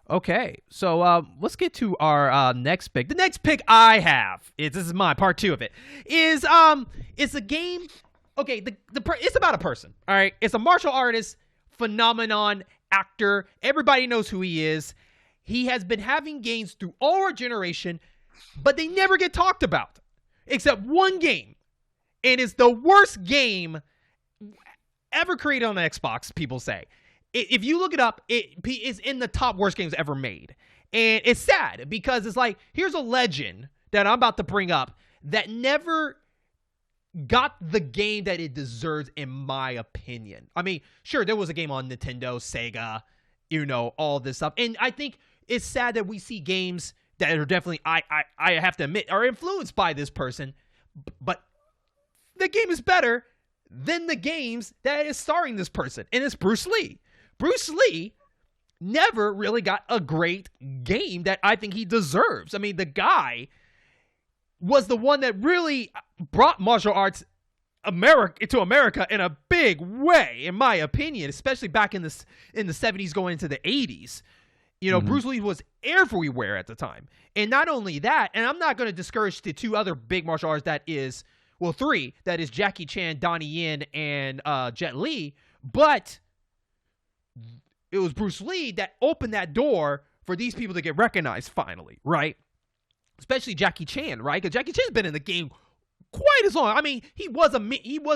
Okay, so let's get to our next pick. The next pick I have this is my part 2 of it. It's a game. Okay, it's about a person. All right, it's a martial artist, phenomenon, actor. Everybody knows who he is. He has been having games through all our generation, but they never get talked about, except one game, and it's the worst game ever created on the Xbox. People say. If you look it up, it is in the top worst games ever made. And it's sad because it's like, here's a legend that I'm about to bring up that never got the game that it deserves, in my opinion. I mean, sure, there was a game on Nintendo, Sega, all this stuff. And I think it's sad that we see games that are definitely, I have to admit, are influenced by this person. But the game is better than the games that is starring this person. And it's Bruce Lee. Bruce Lee never really got a great game that I think he deserves. I mean, the guy was the one that really brought martial arts to America in a big way, in my opinion, especially back in the 70s going into the 80s. Bruce Lee was everywhere at the time. And not only that, and I'm not going to discourage the 2 other big martial arts 3, that is Jackie Chan, Donnie Yen, and Jet Li, but it was Bruce Lee that opened that door for these people to get recognized finally, right? Especially Jackie Chan, right? Because Jackie Chan's been in the game quite as long. I mean, he was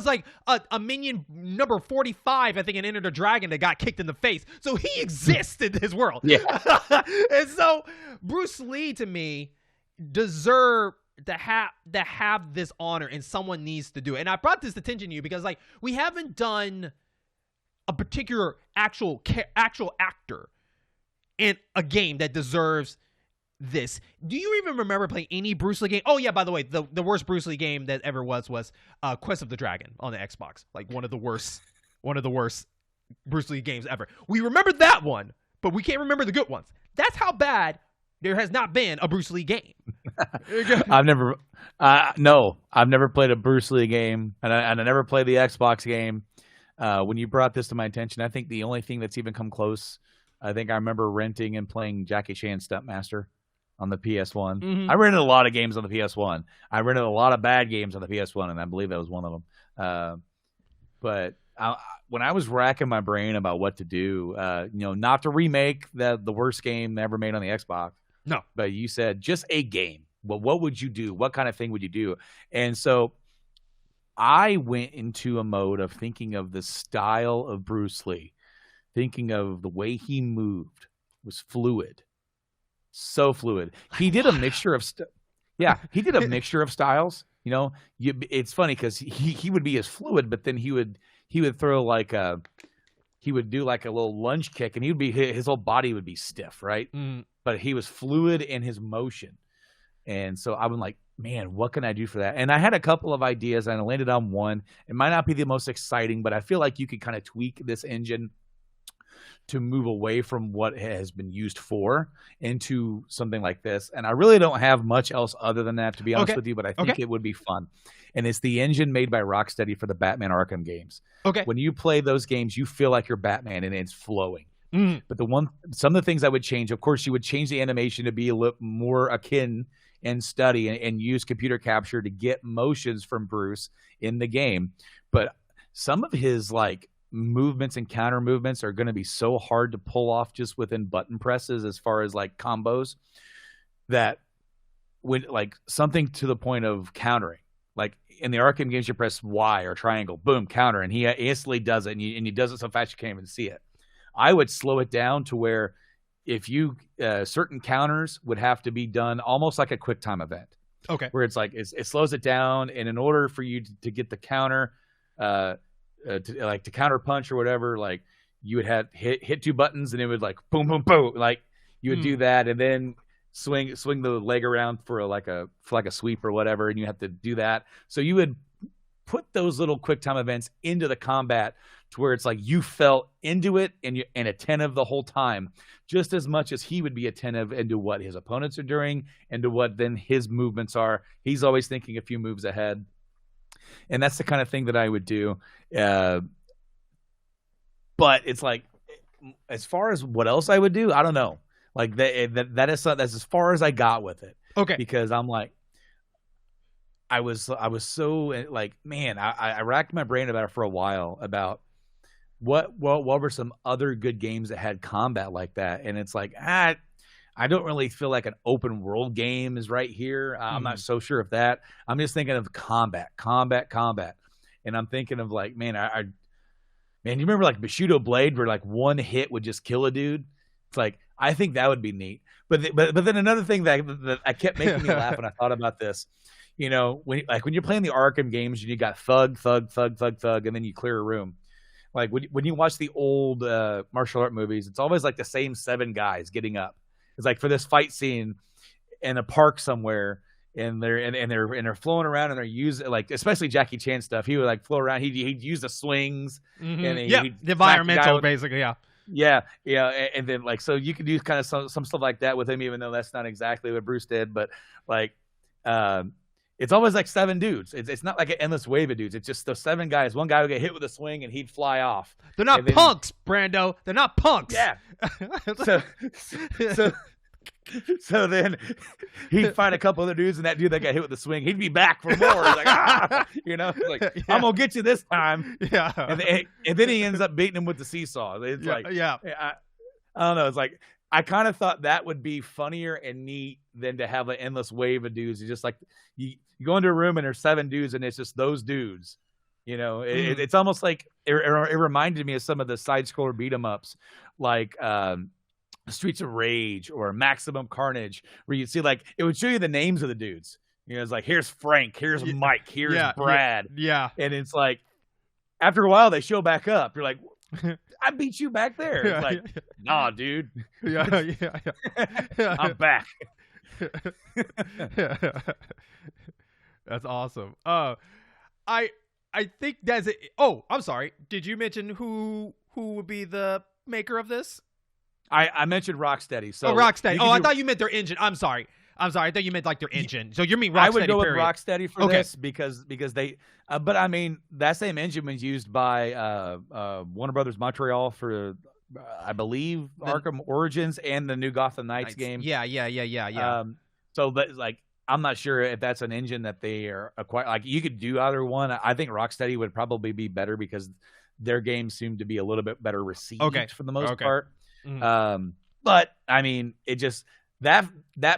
like a minion number 45, I think, in Enter the Dragon that got kicked in the face. So he exists in this world. Yeah. And so Bruce Lee, to me, deserved to have this honor, and someone needs to do it. And I brought this attention to you because, like, we haven't done a particular actual actor in a game that deserves this. Do you even remember playing any Bruce Lee game? Oh yeah, by the way, the worst Bruce Lee game that ever was Quest of the Dragon on the Xbox. Like one of the worst Bruce Lee games ever. We remember that one, but we can't remember the good ones. That's how bad there has not been a Bruce Lee game. I've never played a Bruce Lee game, and I never played the Xbox game. When you brought this to my attention, I think the only thing that's even come close, I think I remember renting and playing Jackie Chan Stuntmaster on the PS1. Mm-hmm. I rented a lot of games on the PS1. I rented a lot of bad games on the PS1, and I believe that was one of them. But when I was racking my brain about what to do, not to remake the worst game ever made on the Xbox. No. But you said just a game. Well, what would you do? What kind of thing would you do? And so I went into a mode of thinking of the style of Bruce Lee, thinking of the way he moved was fluid, so fluid. He did a mixture of he did a mixture of styles. It's funny because he would be as fluid, but then he would throw he would do like a little lunge kick, and his whole body would be stiff, right? But he was fluid in his motion, and so I was like, man, what can I do for that? And I had a couple of ideas, and I landed on one. It might not be the most exciting, but I feel like you could kind of tweak this engine to move away from what it has been used for into something like this. And I really don't have much else other than that, to be honest with you, but I think it would be fun. And it's the engine made by Rocksteady for the Batman Arkham games. Okay. When you play those games, you feel like you're Batman, and it's flowing. But some of the things I would change, of course, you would change the animation to be a little more akin and study and use computer capture to get motions from Bruce in the game. But some of his movements and counter movements are going to be so hard to pull off just within button presses as far as combos, that when something to the point of countering, in the Arkham games, you press Y or triangle, boom, counter, and he instantly does it, and he does it so fast you can't even see it. I would slow it down to where if you certain counters would have to be done almost like a quick time event. Okay. Where it's it slows it down, and in order for you to get the counter, to counter punch or whatever, you would have hit 2 buttons, and it would boom, boom, boom. You would do that, and then swing the leg around for a sweep or whatever, and you have to do that. So you would put those little quick time events into the combat to where it's you felt into it and attentive the whole time, just as much as he would be attentive into what his opponents are doing and to what then his movements are. He's always thinking a few moves ahead. And that's the kind of thing that I would do. But it's as far as what else I would do, I don't know. Like that is that's as far as I got with it. Okay. Because I'm like, I was so like, man, I racked my brain about it for a while about what were some other good games that had combat like that, and it's like, I don't really feel like an open world game is right here. I'm not so sure of that. I'm just thinking of combat, and I'm thinking of like, man, you remember like Bushido Blade, where like one hit would just kill a dude? It's like, I think that would be neat. But then another thing that I kept making me laugh when I thought about this, you know, when you're playing the Arkham games, you got thug, and then you clear a room. Like when you watch the old martial art movies, it's always like the same 7 guys getting up. It's like for this fight scene in a park somewhere, and they're flowing around, and they're using, like, especially Jackie Chan stuff. He would like flow around. He'd use the swings, and the environmental, basically, yeah, and then like, so you could do kind of some stuff like that with him, even though that's not exactly what Bruce did. But like, it's always like 7 dudes. It's not like an endless wave of dudes. It's just those 7 guys. One guy would get hit with a swing and he'd fly off. They're not punks, Brando. They're not punks. Yeah. So then he'd find a couple other dudes, and that dude that got hit with the swing, he'd be back for more. Like, you know, like, I'm gonna get you this time. Yeah. And then he ends up beating him with the seesaw. It's like, I don't know. It's like, I kind of thought that would be funnier and neat than to have an endless wave of dudes. You just like, you go into a room and there's 7 dudes, and it's just those dudes. You know, it's almost like it reminded me of some of the side scroller beat 'em ups, like Streets of Rage or Maximum Carnage, where you'd see, like, it would show you the names of the dudes. You know, it's like, here's Frank, here's Mike, here's Brad. Yeah. And it's like, after a while, they show back up. You're like, I beat you back there. It's like, nah, dude. Yeah. I'm back. That's awesome. I think that's it. Oh, I'm sorry. Did you mention who would be the maker of this? I mentioned Rocksteady. So Rocksteady. I thought you meant their engine. I'm sorry. I thought you meant like their engine. So you mean Rocksteady? I would go with period. Rocksteady for this because they. But I mean, that same engine was used by Warner Brothers Montreal for, I believe, Arkham Origins and the new Gotham Knights game. Yeah. So that, like, I'm not sure if that's an engine that they are acquired. Like, you could do either one. I think Rocksteady would probably be better because their games seem to be a little bit better received for the most part. Mm-hmm. But I mean, it just that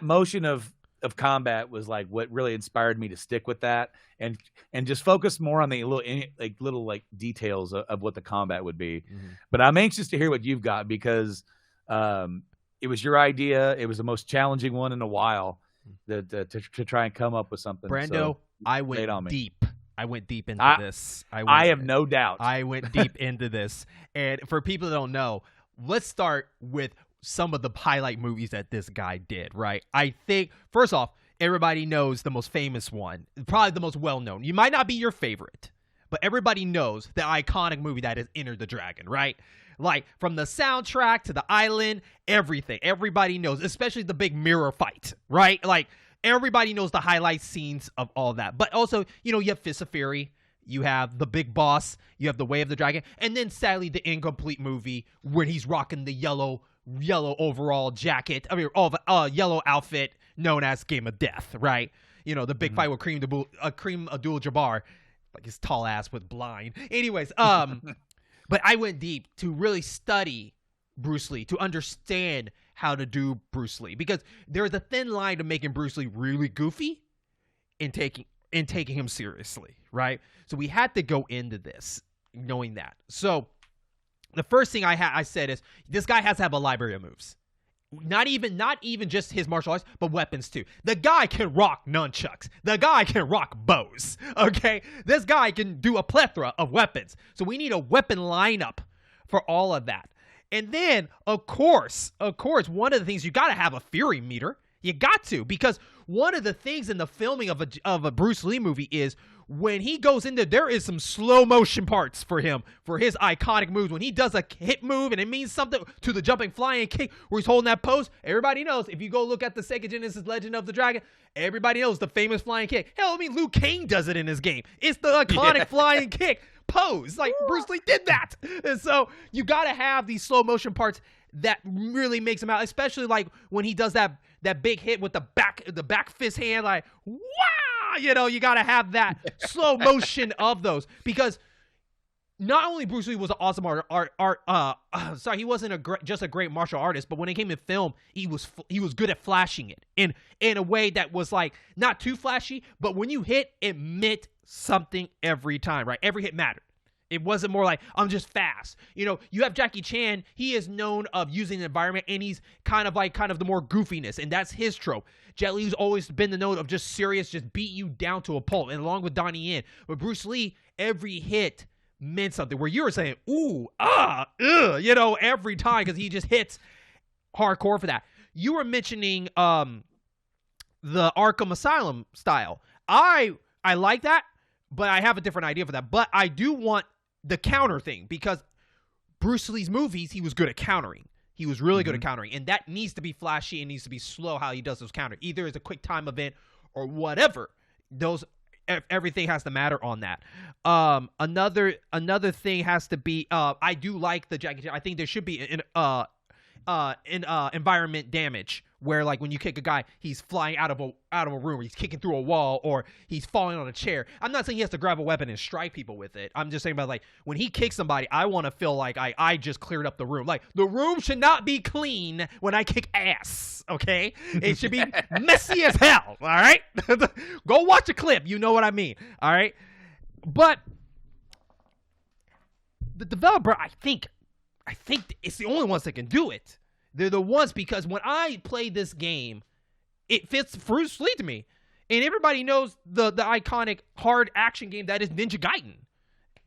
motion of combat was like what really inspired me to stick with that and just focus more on the little details of what the combat would be. Mm-hmm. But I'm anxious to hear what you've got because it was your idea. It was the most challenging one in a while to try and come up with something. Brando, so I went deep. I went deep into this. I have no doubt. I went deep into this. And for people that don't know, let's start with some of the highlight movies that this guy did, right? I think, first off, everybody knows the most famous one, probably the most well-known. You might not be your favorite, but everybody knows the iconic movie that is Enter the Dragon, right? Like, from the soundtrack to the island, everything. Everybody knows, especially the big mirror fight, right? Like, everybody knows the highlight scenes of all that. But also, you know, you have Fist of Fury, you have the big boss, you have the Way of the Dragon, and then sadly the incomplete movie where he's rocking the yellow overall jacket, yellow outfit known as Game of Death, right? You know, the big fight with Kareem Abdul-Jabbar, like his tall ass with blind. Anyways, but I went deep to really study Bruce Lee, to understand how to do Bruce Lee, because there's a thin line to making Bruce Lee really goofy and taking him seriously, right? So we had to go into this knowing that. So the first thing I said is this guy has to have a library of moves. Not even just his martial arts, but weapons too. The guy can rock nunchucks. The guy can rock bows. Okay? This guy can do a plethora of weapons. So we need a weapon lineup for all of that. And then, of course, one of the things, you got to have a fury meter. You got to, because one of the things in the filming of a Bruce Lee movie is when he goes in there is some slow motion parts for him, for his iconic moves. When he does a hit move and it means something to the jumping flying kick where he's holding that pose, everybody knows. If you go look at the Sega Genesis Legend of the Dragon, everybody knows the famous flying kick. Hell, I mean, Liu Kang does it in his game. It's the iconic flying kick pose. Like, Bruce Lee did that. And so you got to have these slow motion parts that really makes him out, especially like when he does that big hit with the back fist hand, like wow, you know, you got to have that slow motion of those, because not only Bruce Lee was an awesome he wasn't just a great martial artist, but when it came to film, he was good at flashing it in a way that was like not too flashy, but when you hit, it meant something every time, right? Every hit mattered. It wasn't more like, I'm just fast. You know, you have Jackie Chan, he is known of using the environment, and he's kind of the more goofiness, and that's his trope. Jet Li's always been the note of just serious, just beat you down to a pulp, and along with Donnie Yen. With Bruce Lee, every hit meant something, where you were saying, ooh, you know, every time, because he just hits hardcore for that. You were mentioning the Arkham Asylum style. I like that, but I have a different idea for that. But I do want the counter thing, because Bruce Lee's movies, he was good at countering. He was really good at countering, and that needs to be flashy and needs to be slow how he does those counters. Either as a quick time event or whatever. Everything has to matter on that. Another thing has to be, I do like the Jackie Chan. I think there should be environment damage, where like when you kick a guy, he's flying out of a room, or he's kicking through a wall, or he's falling on a chair. I'm not saying he has to grab a weapon and strike people with it. I'm just saying about like when he kicks somebody, I want to feel like I just cleared up the room. Like the room should not be clean when I kick ass. Okay, it should be messy as hell. All right, go watch a clip. You know what I mean. All right, but the developer, I think it's the only ones that can do it. They're the ones, because when I play this game, it fits Bruce Lee to me. And everybody knows the iconic hard action game that is Ninja Gaiden.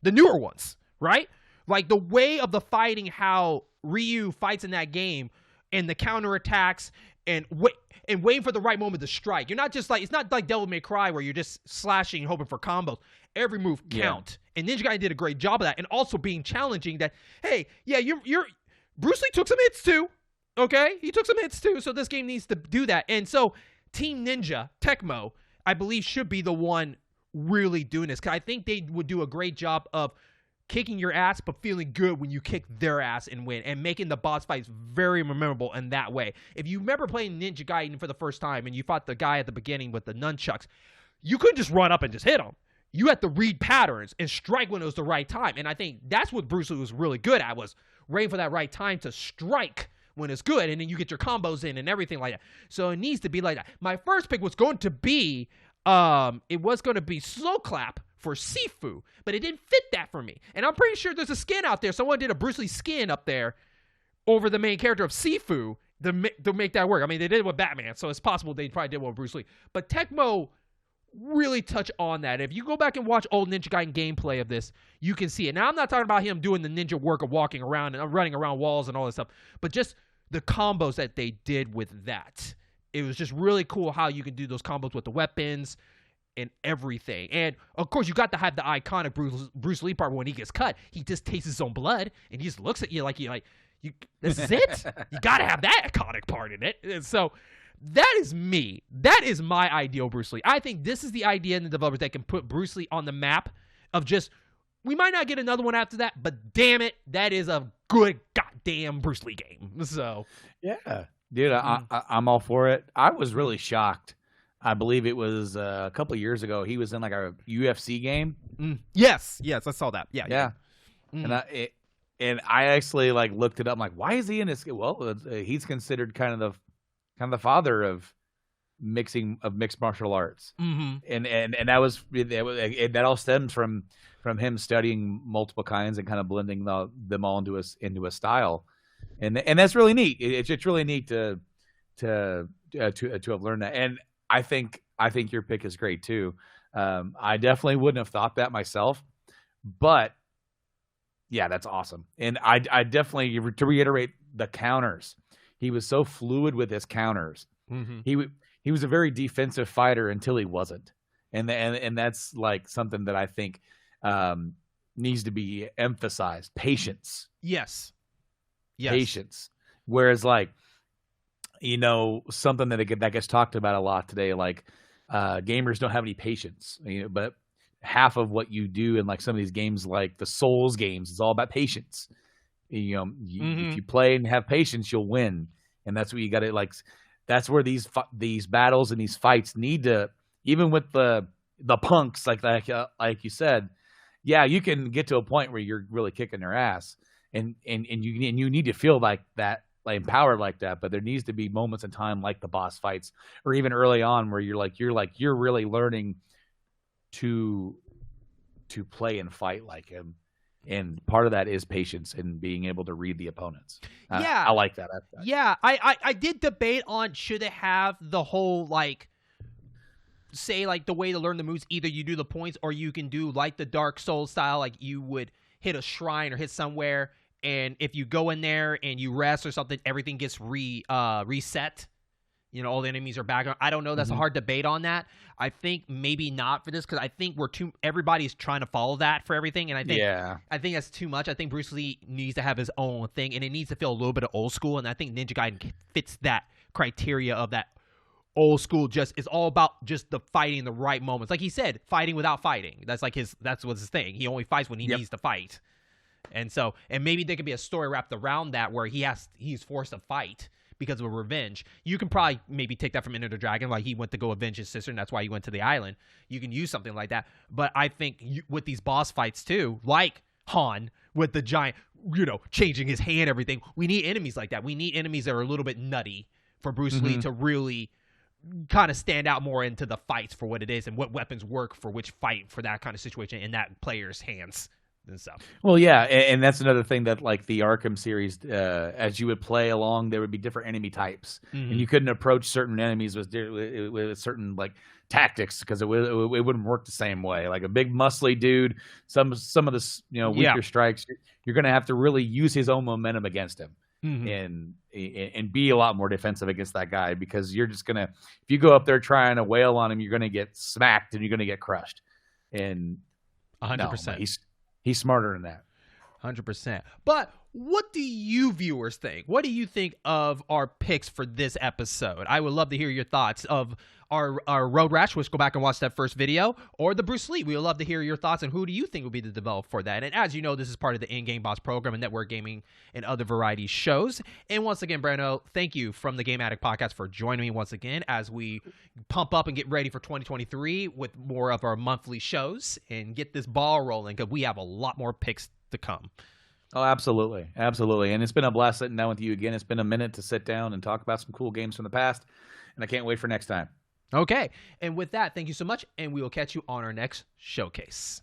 The newer ones, right? Like the way of the fighting, how Ryu fights in that game, and the counterattacks, and waiting for the right moment to strike. You're not just like, it's not like Devil May Cry where you're just slashing and hoping for combos. Every move count. Yeah. And Ninja Gaiden did a great job of that, and also being challenging that, hey, yeah, you're Bruce Lee took some hits too. Okay? He took some hits too, so this game needs to do that. And so Team Ninja, Tecmo, I believe should be the one really doing this, because I think they would do a great job of kicking your ass, but feeling good when you kick their ass and win, and making the boss fights very memorable in that way. If you remember playing Ninja Gaiden for the first time, and you fought the guy at the beginning with the nunchucks, you couldn't just run up and just hit him. You had to read patterns and strike when it was the right time. And I think that's what Bruce Lee was really good at, was waiting for that right time to strike when it's good, and then you get your combos in and everything like that. So it needs to be like that. My first pick was going to be, Slow Clap for Sifu, but it didn't fit that for me. And I'm pretty sure there's a skin out there. Someone did a Bruce Lee skin up there over the main character of Sifu to make that work. I mean, they did it with Batman, so it's possible they probably did one with Bruce Lee. But Tecmo really touch on that. If you go back and watch old Ninja Gaiden gameplay of this, you can see it. Now, I'm not talking about him doing the ninja work of walking around and running around walls and all this stuff, but just the combos that they did with that. It was just really cool how you can do those combos with the weapons and everything. And, of course, you got to have the iconic Bruce Lee part when he gets cut. He just tastes his own blood, and he just looks at you like, this is it? You got to have that iconic part in it. And so that is me. That is my ideal Bruce Lee. I think this is the idea in the developers that can put Bruce Lee on the map of just, we might not get another one after that, but damn it, that is a good goddamn Bruce Lee game. So, yeah, dude, I'm all for it. I was really shocked. I believe it was a couple of years ago. He was in like a UFC game. Yes, I saw that. Yeah. And I actually like looked it up. I'm like, why is he in this? Well, he's considered kind of the father of mixed martial arts, and that all stems from him studying multiple kinds and kind of blending them all into a style, and that's really neat. It's really neat to have learned that, and I think your pick is great too. I definitely wouldn't have thought that myself, but yeah, that's awesome. And I definitely, to reiterate, the counters. He was so fluid with his counters. He was a very defensive fighter until he wasn't, and that's like something that I think needs to be emphasized. Patience. Yes. Patience. Whereas, like, something that gets talked about a lot today, like gamers don't have any patience. But half of what you do in like some of these games, like the Souls games, is all about patience. If you play and have patience, you'll win, and that's what you got to like. That's where these battles and these fights need to, even with the punks like you said, yeah, you can get to a point where you're really kicking their ass, and you need to feel like that, like empowered like that. But there needs to be moments in time like the boss fights, or even early on where you're really learning to play and fight like him. And part of that is patience and being able to read the opponents. Yeah. I like that aspect. Yeah, I did debate on should it have the whole, like, say, like, the way to learn the moves, either you do the points or you can do, like, the Dark Souls style, like, you would hit a shrine or hit somewhere, and if you go in there and you rest or something, everything gets reset. You know, all the enemies are back. I don't know. That's a hard debate on that. I think maybe not for this, because I think everybody's trying to follow that for everything, and I think that's too much. I think Bruce Lee needs to have his own thing, and it needs to feel a little bit of old school, and I think Ninja Gaiden fits that criteria of that old school. Just it's all about just the fighting in the right moments. Like he said, fighting without fighting. That's what's his thing. He only fights when he needs to fight. And maybe there could be a story wrapped around that where he's forced to fight because of revenge. You can probably maybe take that from Enter the Dragon, like he went to go avenge his sister, and that's why he went to the island. You can use something like that. But I think with these boss fights too, like Han with the giant, changing his hand, everything, we need enemies like that. We need enemies that are a little bit nutty for Bruce Lee to really kind of stand out more into the fights for what it is and what weapons work for which fight for that kind of situation in that player's hands and stuff. Well, yeah, and that's another thing that, like the Arkham series, as you would play along, there would be different enemy types, and you couldn't approach certain enemies with certain like tactics because it wouldn't work the same way. Like a big muscly dude, some of the weaker strikes, you're going to have to really use his own momentum against him, and be a lot more defensive against that guy, because you're just gonna, if you go up there trying to wail on him, you're going to get smacked and you're going to get crushed. And 100%. He's smarter than that. 100%. But what do you viewers think? What do you think of our picks for this episode? I would love to hear your thoughts of our Road Rash, which go back and watch that first video, or the Bruce Lee. We would love to hear your thoughts, and who do you think will be the developer for that? And as you know, this is part of the In-Game Boss program and Network Gaming and other variety shows. And once again, Brando, thank you from the Game Addict Podcast for joining me once again as we pump up and get ready for 2023 with more of our monthly shows and get this ball rolling, because we have a lot more picks to come. Oh, absolutely. Absolutely. And it's been a blast sitting down with you again. It's been a minute to sit down and talk about some cool games from the past, and I can't wait for next time. Okay. And with that, thank you so much, and we will catch you on our next showcase.